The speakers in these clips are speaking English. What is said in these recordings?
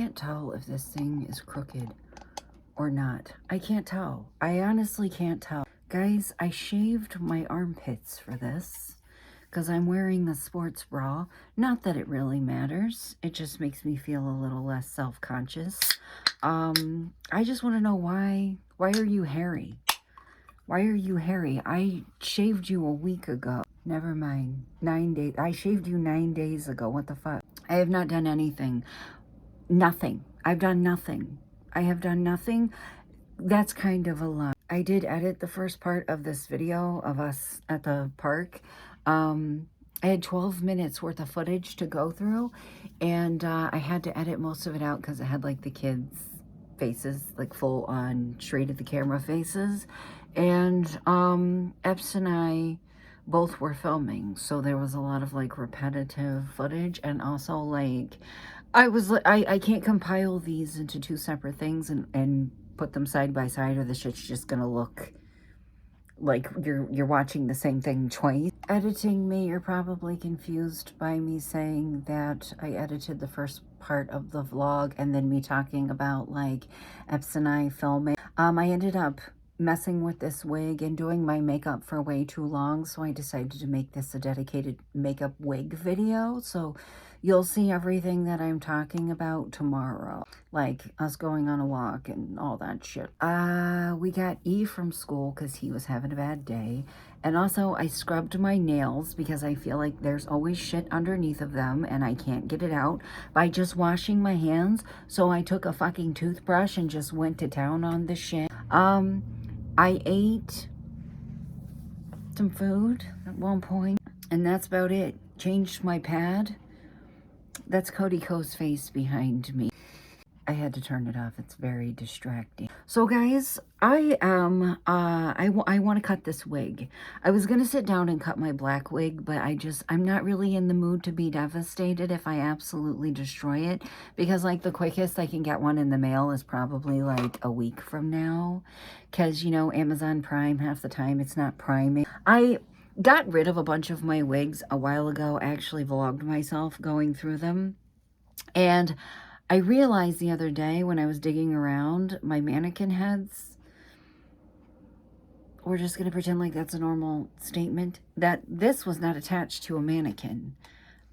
can't tell if this thing is crooked or not. I can't tell. I honestly can't tell. Guys, I shaved my armpits for this because I'm wearing a sports bra. Not that it really matters. It just makes me feel a little less self-conscious. I just want to know why are you hairy? Why are you hairy? I shaved you a week ago. Never mind. 9 days. I shaved you 9 days ago. What the fuck? I have not done anything. Nothing. I've done nothing. I have done nothing. That's kind of a lie. I did edit the first part of this video of us at the park. I had 12 minutes worth of footage to go through, and I had to edit most of it out because it had like the kids' faces, like full on straight at the camera faces. And Epps and I both were filming, so there was a lot of like repetitive footage, and also like I can't compile these into two separate things and put them side by side, or the shit's just gonna look like you're watching the same thing twice. Editing me, you're probably confused by me saying that I edited the first part of the vlog and then me talking about like Epps and I filming. I ended up messing with this wig and doing my makeup for way too long, so I decided to make this a dedicated makeup wig video. So you'll see everything that I'm talking about tomorrow, like us going on a walk and all that shit. We got E from school because he was having a bad day. And also I scrubbed my nails because I feel like there's always shit underneath of them and I can't get it out by just washing my hands. So I took a fucking toothbrush and just went to town on the shit. I ate some food at one point, and that's about it. Changed my pad. That's Cody Co's face behind me. I had to turn it off. It's very distracting. So guys, I want to cut this wig. I was going to sit down and cut my black wig, but I'm not really in the mood to be devastated if I absolutely destroy it, because like the quickest I can get one in the mail is probably like a week from now, because you know, Amazon Prime, half the time it's not priming. I got rid of a bunch of my wigs a while ago. I actually vlogged myself going through them, and I realized the other day when I was digging around my mannequin heads, we're just going to pretend like that's a normal statement, that this was not attached to a mannequin.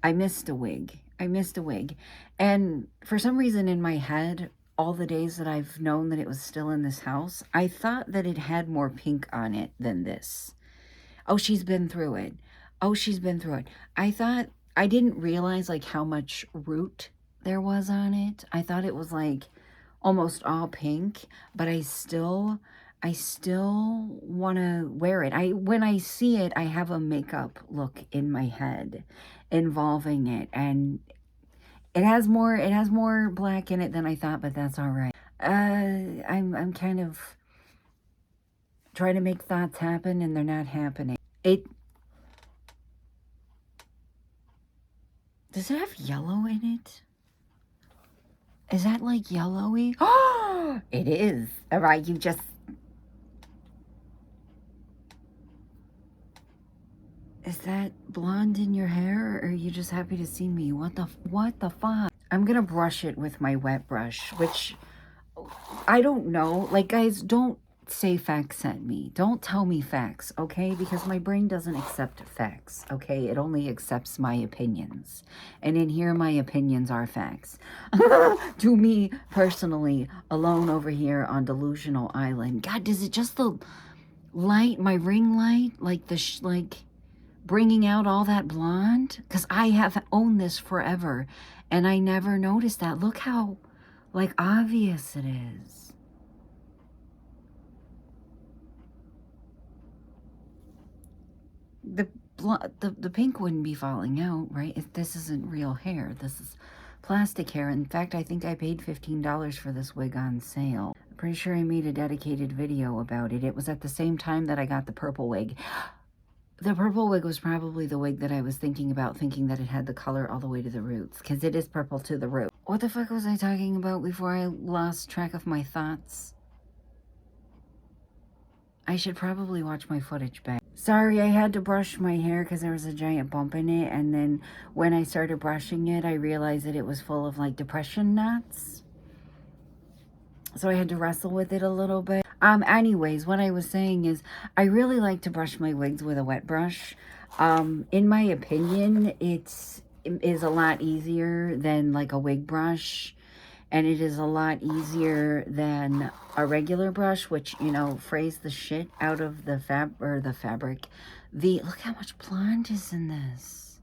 I missed a wig. I missed a wig. And for some reason in my head, all the days that I've known that it was still in this house, I thought that it had more pink on it than this. Oh, she's been through it. Oh, she's been through it. I didn't realize like how much root there was on it. I thought it was like almost all pink, but I still want to wear it. When I see it, I have a makeup look in my head involving it, and it has more black in it than I thought, but that's all right. I'm kind of trying to make thoughts happen and they're not happening. Does it have yellow in it? Is that like yellowy? Oh, it is. All right, you just... Is that blonde in your hair, or are you just happy to see me? What the fuck? I'm gonna brush it with my wet brush, which I don't know. Like, guys, don't say facts at me. Don't tell me facts, okay? Because my brain doesn't accept facts, okay? It only accepts my opinions. And in here, my opinions are facts. To me, personally, alone over here on Delusional Island. God, is it just the light, my ring light? Like, bringing out all that blonde? Because I have owned this forever, and I never noticed that. Look how, like, obvious it is. The pink wouldn't be falling out, right? This isn't real hair. This is plastic hair. In fact, I think I paid $15 for this wig on sale. I'm pretty sure I made a dedicated video about it. It was at the same time that I got the purple wig. The purple wig was probably the wig that I was thinking about, thinking that it had the color all the way to the roots, because it is purple to the root. What the fuck was I talking about before I lost track of my thoughts? I should probably watch my footage back. Sorry, I had to brush my hair because there was a giant bump in it, and then when I started brushing it, I realized that it was full of like depression knots. So I had to wrestle with it a little bit. Anyways, what I was saying is I really like to brush my wigs with a wet brush. In my opinion, it is a lot easier than like a wig brush. And it is a lot easier than a regular brush, which, you know, frays the shit out of the fabric. Look how much blonde is in this.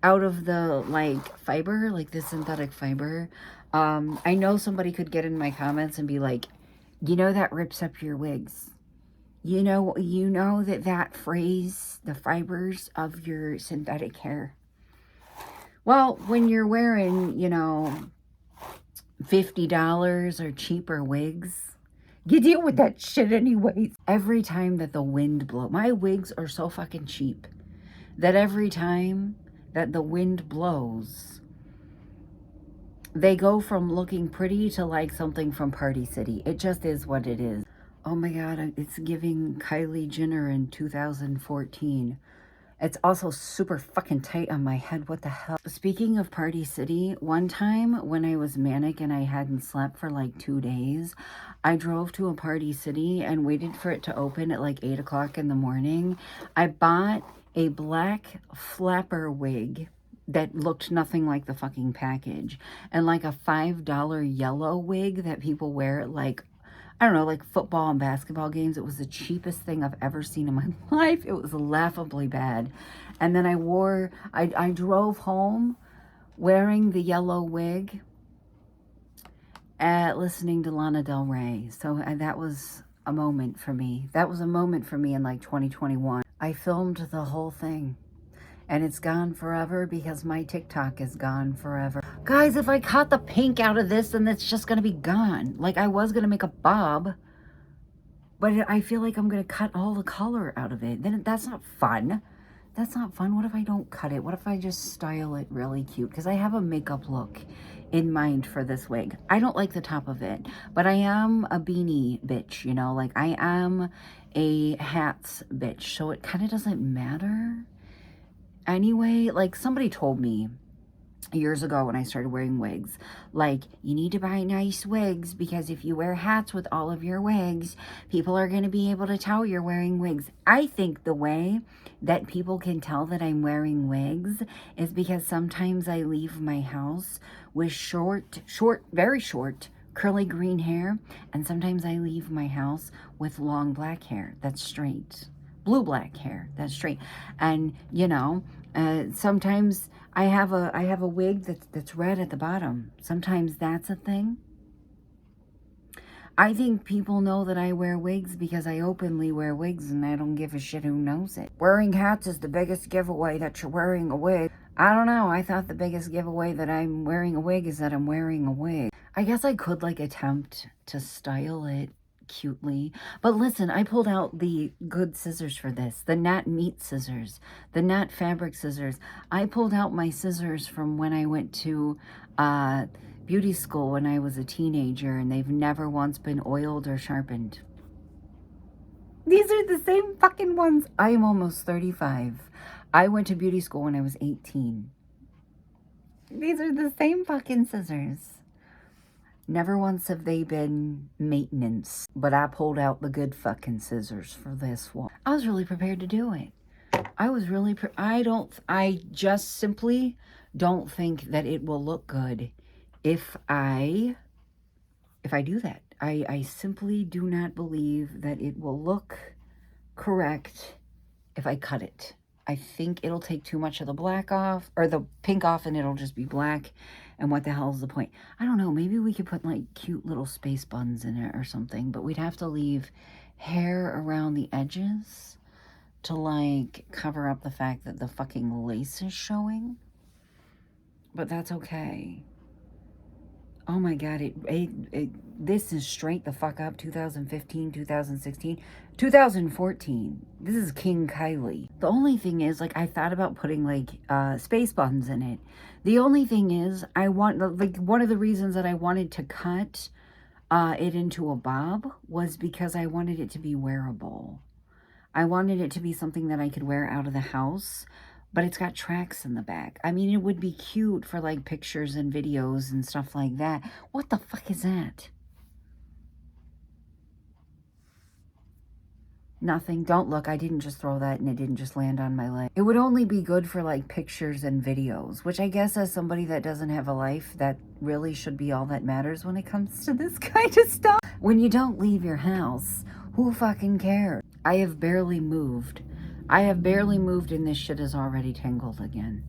Out of the, like, fiber, like the synthetic fiber. I know somebody could get in my comments and be like, you know that rips up your wigs. You know that frays the fibers of your synthetic hair. Well, when you're wearing, you know, $50 or cheaper wigs, you deal with that shit anyways. Every time that the wind blows, my wigs are so fucking cheap that every time that the wind blows, they go from looking pretty to like something from Party City. It just is what it is. Oh my God, it's giving Kylie Jenner in 2014. It's also super fucking tight on my head. What the hell? Speaking of Party City, one time when I was manic and I hadn't slept for like 2 days, I drove to a Party City and waited for it to open at like 8 o'clock in the morning. I bought a black flapper wig that looked nothing like the fucking package, and like a $5 yellow wig that people wear at like, I don't know, like football and basketball games. It was the cheapest thing I've ever seen in my life. It was laughably bad. And then I drove home wearing the yellow wig, listening to Lana Del Rey. So that was a moment for me. That was a moment for me in like 2021. I filmed the whole thing. And it's gone forever because my TikTok is gone forever. Guys, if I cut the pink out of this, then it's just going to be gone. Like, I was going to make a bob, but I feel like I'm going to cut all the color out of it. Then that's not fun. That's not fun. What if I don't cut it? What if I just style it really cute? Because I have a makeup look in mind for this wig. I don't like the top of it, but I am a beanie bitch, you know? Like, I am a hats bitch, so it kind of doesn't matter. Anyway, like somebody told me years ago when I started wearing wigs, like, you need to buy nice wigs because if you wear hats with all of your wigs, people are going to be able to tell you're wearing wigs. I think the way that people can tell that I'm wearing wigs is because sometimes I leave my house with very short, curly green hair, and sometimes I leave my house with long black hair that's straight. Blue black hair that's straight. And you know, sometimes I have a wig that's red at the bottom. Sometimes that's a thing. I think people know that I wear wigs because I openly wear wigs and I don't give a shit who knows it. Wearing hats is the biggest giveaway that you're wearing a wig. I don't know. I thought the biggest giveaway that I'm wearing a wig is that I'm wearing a wig. I guess I could like attempt to style it cutely, but listen, I pulled out the good scissors for this, the Nat meat scissors, the Nat fabric scissors. I pulled out my scissors from when I went to beauty school when I was a teenager, and they've never once been oiled or sharpened. These are the same fucking ones. I am almost 35. I went to beauty school when I was 18. These are the same fucking scissors. Never once have they been maintenance, but I pulled out the good fucking scissors for this one. I was really prepared to do it. I was really, I just simply don't think that it will look good if I do that. I simply do not believe that it will look correct if I cut it. I think it'll take too much of the black off, or the pink off, and it'll just be black. And what the hell is the point? I don't know. Maybe we could put like cute little space buns in it or something, but we'd have to leave hair around the edges to like cover up the fact that the fucking lace is showing. But that's okay. Oh my God, this is straight the fuck up. 2015, 2016, 2014. This is King Kylie. The only thing is, like, I thought about putting like space buttons in it. The only thing is, one of the reasons that I wanted to cut it into a bob was because I wanted it to be wearable. I wanted it to be something that I could wear out of the house, but it's got tracks in the back. I mean, it would be cute for like pictures and videos and stuff like that. What the fuck is that? Nothing. Don't look. I didn't just throw that and it didn't just land on my leg. It would only be good for like pictures and videos, which I guess as somebody that doesn't have a life, that really should be all that matters when it comes to this kind of stuff. When you don't leave your house, who fucking cares? I have barely moved. I have barely moved and this shit is already tangled again.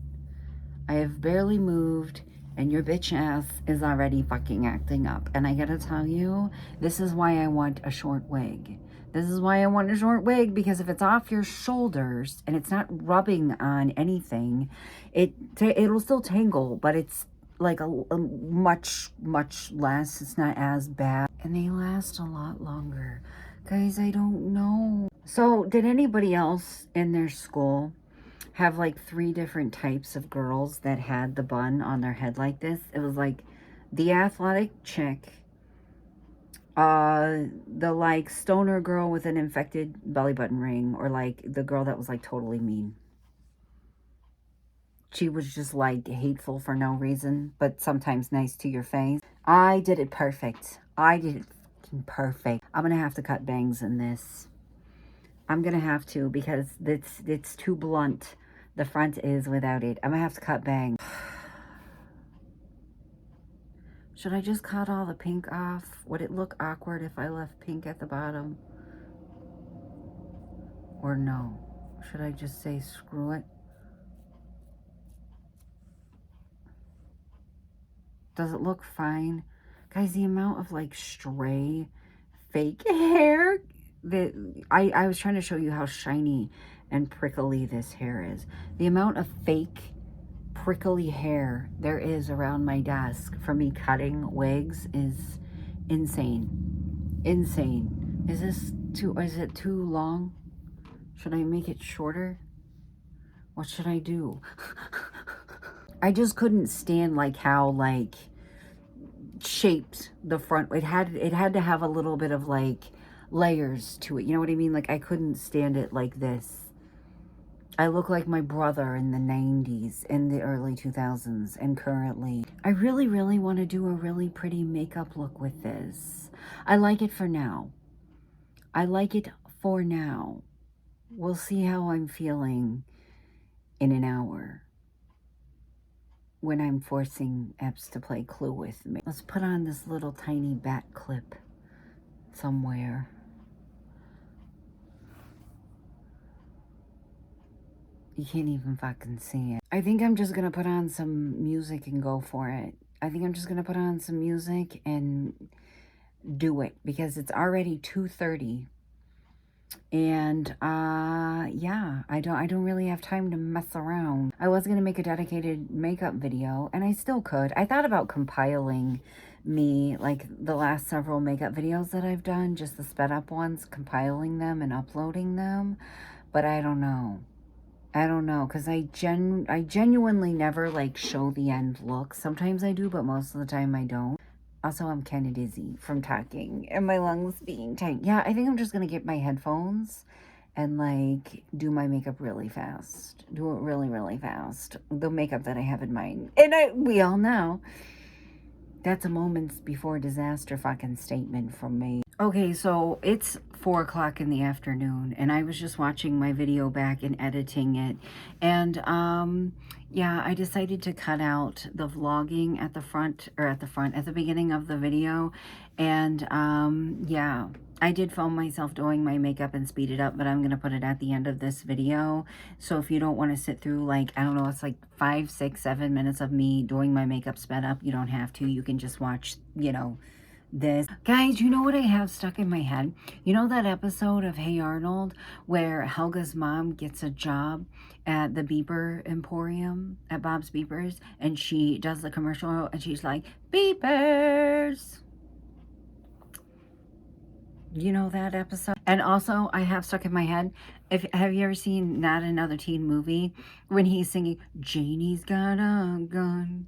I have barely moved and your bitch ass is already fucking acting up. And I gotta tell you, this is why I want a short wig. This is why I want a short wig, because if it's off your shoulders and it's not rubbing on anything, it'll still tangle, but it's like a much less. It's not as bad. And they last a lot longer. Guys, I don't know. So did anybody else in their school have like 3 different types of girls that had the bun on their head like this? It was like the athletic chick, the like stoner girl with an infected belly button ring, or like the girl that was like totally mean. She was just like hateful for no reason, but sometimes nice to your face. I did it perfect. I did it perfect. I'm gonna have to cut bangs in this. I'm gonna have to, because it's too blunt. The front is without it. I'm gonna have to cut bangs. Should I just cut all the pink off? Would it look awkward if I left pink at the bottom? Or no? Should I just say screw it? Does it look fine? Guys, the amount of like stray fake hair that I was trying to show you how shiny and prickly this hair is. The amount of fake prickly hair there is around my desk from me cutting wigs is insane. Insane. Is it too long? Should I make it shorter? What should I do? I just couldn't stand like how like shaped the front. It had to have a little bit of like layers to it. You know what I mean? Like I couldn't stand it like this. I look like my brother in the 90s, in the early 2000s, and currently. I really want to do a really pretty makeup look with this. I like it for now. I like it for now. We'll see how I'm feeling in an hour when I'm forcing Epps to play Clue with me. Let's put on this little tiny bat clip somewhere. You can't even fucking see it. I think I'm just gonna put on some music and go for it. I think I'm just gonna put on some music and do it, because it's already 2:30. And yeah, I don't really have time to mess around. I was gonna make a dedicated makeup video, and I still could. I thought about compiling me like the last several makeup videos that I've done, just the sped up ones, compiling them and uploading them, but I don't know. I don't know, because I genuinely never like show the end look. Sometimes I do, but most of the time I don't. Also, I'm kind of dizzy from talking and my lungs being tight. Yeah, I think I'm just going to get my headphones and like do my makeup really fast. Do it really fast. The makeup that I have in mind. And we all know that's a moments before disaster fucking statement from me. Okay, so it's 4 o'clock in the afternoon, and I was just watching my video back and editing it. And yeah, I decided to cut out the vlogging at the beginning of the video. And yeah, I did film myself doing my makeup and speed it up, but I'm gonna put it at the end of this video. So if you don't want to sit through like, I don't know, it's like 5, 6, 7 minutes of me doing my makeup sped up, you don't have to. You can just watch, you know, this. Guys, you know what I have stuck in my head? You know that episode of Hey Arnold where Helga's mom gets a job at the Beeper Emporium at Bob's Beepers, and she does the commercial and she's like, Beepers. You know that episode? And also, I have stuck in my head, have you ever seen Not Another Teen Movie when he's singing, Janie's got a gun,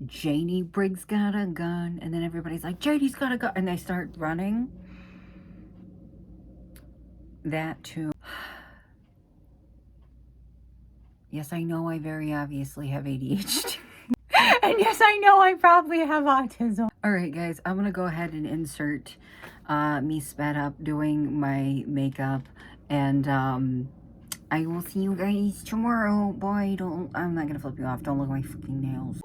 Janie Briggs got a gun, and then everybody's like, Janie's got a gun, and they start running? That too. Yes, I know I very obviously have ADHD. And yes, I know I probably have autism. All right, guys, I'm gonna go ahead and insert me sped up doing my makeup, and I will see you guys tomorrow. Boy, I'm not gonna flip you off. Don't look at my freaking nails.